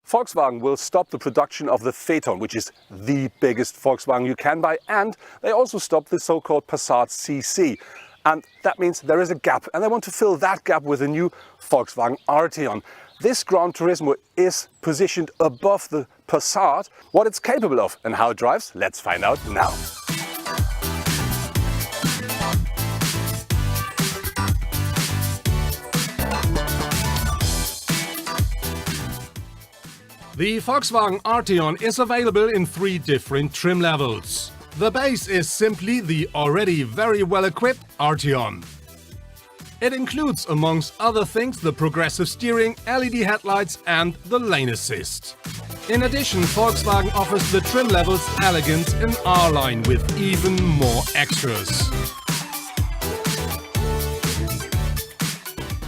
Volkswagen will stop the production of the Phaeton, which is the biggest Volkswagen you can buy, and they also stopped the so-called Passat CC. And that means there is a gap, and they want to fill that gap with a new Volkswagen Arteon. This Gran Turismo is positioned above the Passat. What it's capable of and how it drives, let's find out now. The Volkswagen Arteon is available in 3 different trim levels. The base is simply the already very well-equipped Arteon. It includes, amongst other things, the progressive steering, LED headlights and the lane assist. In addition, Volkswagen offers the trim levels Elegance and R-Line with even more extras.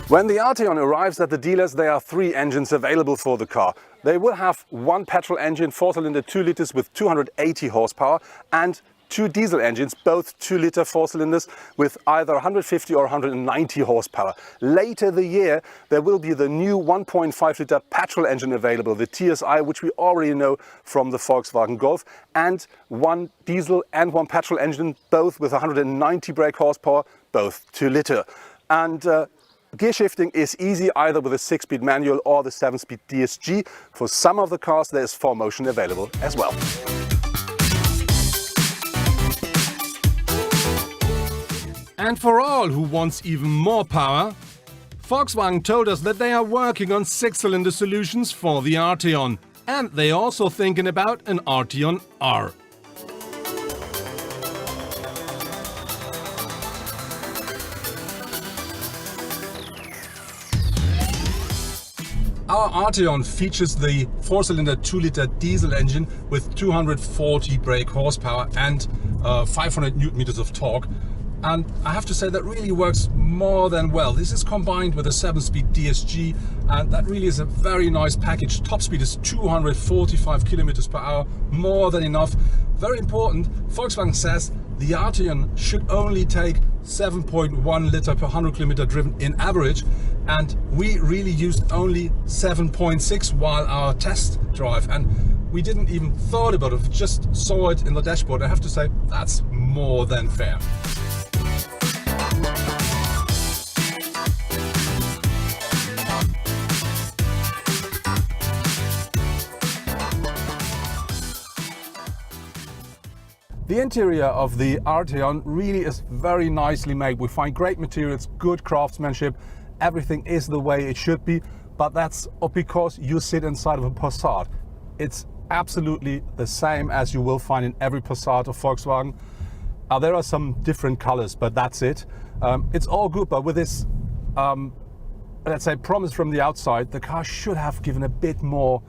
When the Arteon arrives at the dealers, there are 3 engines available for the car. They will have one petrol engine, 4-cylinder 2 liters with 280 horsepower, and 2 diesel engines, both 2-liter 4-cylinders with either 150 or 190 horsepower. Later the year, there will be the new 1.5-liter petrol engine available, the TSI, which we already know from the Volkswagen Golf, and 1 diesel and 1 petrol engine, both with 190 brake horsepower, both 2-liter. And gear shifting is easy either with a 6-speed manual or the 7-speed DSG. For some of the cars there is 4Motion available as well. And for all who wants even more power, Volkswagen told us that they are working on 6-cylinder solutions for the Arteon. And they are also thinking about an Arteon R. Our Arteon features the 4-cylinder 2-liter diesel engine with 240 brake horsepower and 500 Newton meters of torque. And I have to say that really works more than well. This is combined with a 7-speed DSG, and that really is a very nice package. Top speed is 245 kilometers per hour, more than enough. Very important, Volkswagen says the Arteon should only take 7.1 liter per 100 kilometer driven in average, and we really used only 7.6 while our test drive, and we didn't even thought about it, just saw it in the dashboard. I have to say that's more than fair. The interior of the Arteon really is very nicely made. We find great materials, good craftsmanship. Everything is the way it should be, but that's because you sit inside of a Passat. It's absolutely the same as you will find in every Passat of Volkswagen. There are some different colors, but that's it. It's all good, but with this, let's say, promise from the outside, the car should have given a bit more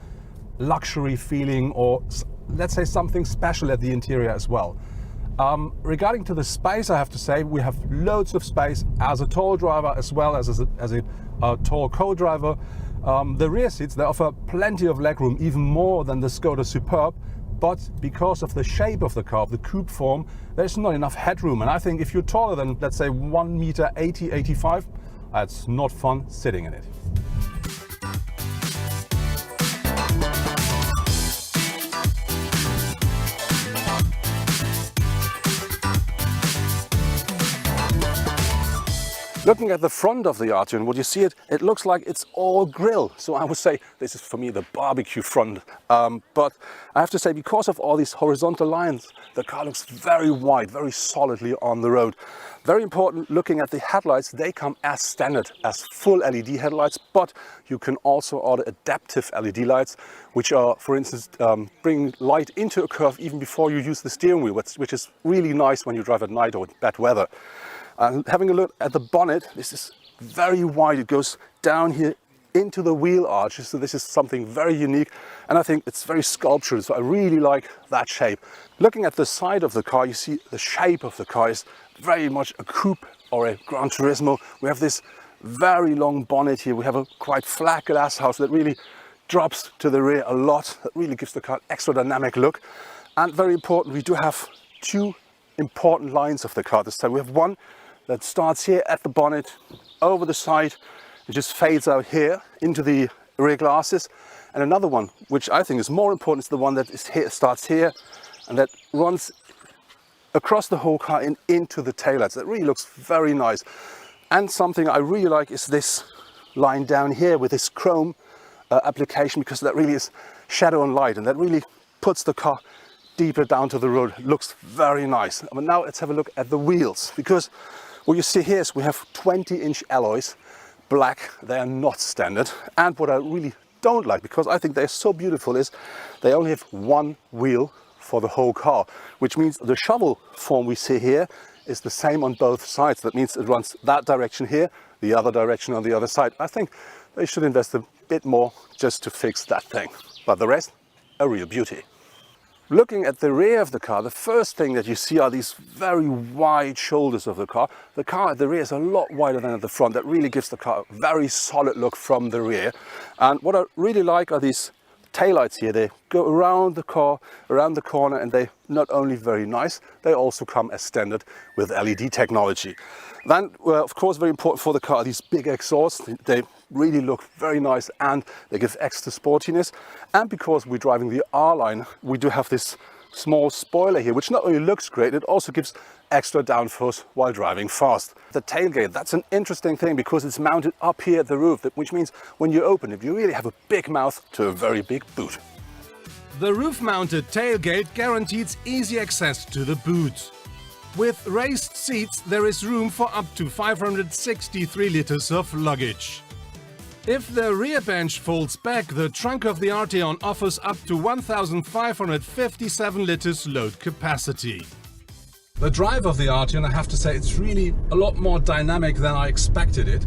luxury feeling, or let's say something special at the interior as well. Regarding to the space, I have to say we have loads of space as a tall driver as well as a tall co-driver. The rear seats, they offer plenty of legroom, even more than the Skoda Superb, but because of the shape of the car, the coupe form, there's not enough headroom. And I think if you're taller than, let's say, 1 meter 80, 85, it's not fun sitting in it. Looking at the front of the Arteon, would you see it? It looks like it's all grille. So I would say this is for me the barbecue front. But I have to say, because of all these horizontal lines, the car looks very wide, very solidly on the road. Very important, looking at the headlights, they come as standard, as full LED headlights, but you can also order adaptive LED lights, which are, for instance, bringing light into a curve even before you use the steering wheel, which is really nice when you drive at night or in bad weather. Having a look at the bonnet, this is very wide. It goes down here into the wheel arches, so this is something very unique, and I think it's very sculptural, so I really like that shape. Looking at the side of the car, you see the shape of the car is very much a coupe or a Gran Turismo. We have this very long bonnet here. We have a quite flat glass house that really drops to the rear a lot. That really gives the car an extra dynamic look. And very important, we do have 2 important lines of the car this time. We have one that starts here at the bonnet, over the side, it just fades out here into the rear glasses. And another one, which I think is more important, is the one that is here, starts here, and that runs across the whole car and into the taillights. That really looks very nice. And something I really like is this line down here with this chrome application, because that really is shadow and light, and that really puts the car deeper down to the road. It looks very nice. But now let's have a look at the wheels, because what you see here is we have 20-inch alloys, black. They are not standard. And what I really don't like, because I think they're so beautiful, is they only have one wheel for the whole car, which means the shovel form we see here is the same on both sides. That means it runs that direction here, the other direction on the other side. I think they should invest a bit more just to fix that thing. But the rest, a real beauty. Looking at the rear of the car, the first thing that you see are these very wide shoulders of the car. The car at the rear is a lot wider than at the front. That really gives the car a very solid look from the rear. And what I really like are these taillights here. They go around the car, around the corner, and they not only very nice, they also come as standard with LED technology. Then, of course, very important for the car are these big exhausts. They really look very nice and they give extra sportiness. And because we're driving the R-Line, we do have this small spoiler here, which not only looks great, it also gives extra downforce while driving fast. The tailgate, that's an interesting thing because it's mounted up here at the roof, which means when you open it, you really have a big mouth to a very big boot. The roof-mounted tailgate guarantees easy access to the boot. With raised seats, there is room for up to 563 liters of luggage. If the rear bench folds back, the trunk of the Arteon offers up to 1,557 liters load capacity. The drive of the Arteon, I have to say, it's really a lot more dynamic than I expected it.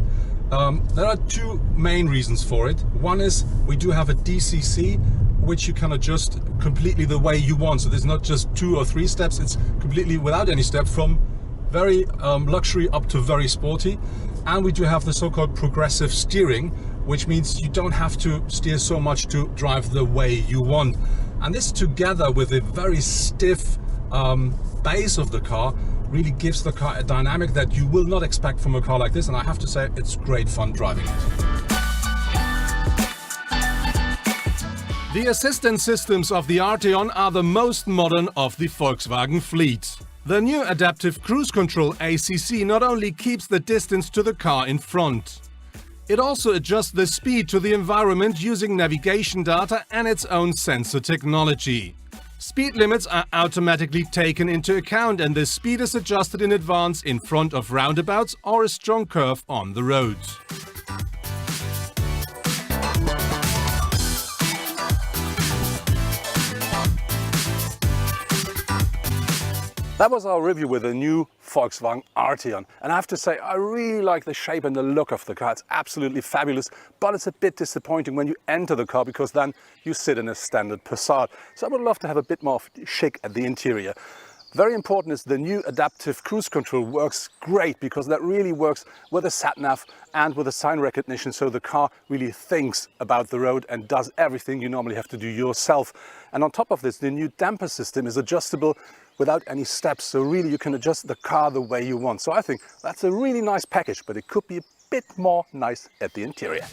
There are two main reasons for it. One is we do have a DCC, which you can adjust completely the way you want. So there's not just 2 or 3 steps, it's completely without any step, from very luxury up to very sporty. And we do have the so-called progressive steering, which means you don't have to steer so much to drive the way you want. And this, together with a very stiff base of the car, really gives the car a dynamic that you will not expect from a car like this. And I have to say, it's great fun driving it. The assistance systems of the Arteon are the most modern of the Volkswagen fleet. The new adaptive cruise control ACC not only keeps the distance to the car in front, it also adjusts the speed to the environment using navigation data and its own sensor technology. Speed limits are automatically taken into account and the speed is adjusted in advance in front of roundabouts or a strong curve on the road. That was our review with the new Volkswagen Arteon. And I have to say, I really like the shape and the look of the car. It's absolutely fabulous, but it's a bit disappointing when you enter the car because then you sit in a standard Passat. So I would love to have a bit more chic at the interior. Very important is the new adaptive cruise control works great because that really works with the sat-nav and with the sign recognition, so the car really thinks about the road and does everything you normally have to do yourself. And on top of this, the new damper system is adjustable without any steps, so really you can adjust the car the way you want. So I think that's a really nice package, but it could be a bit more nice at the interior.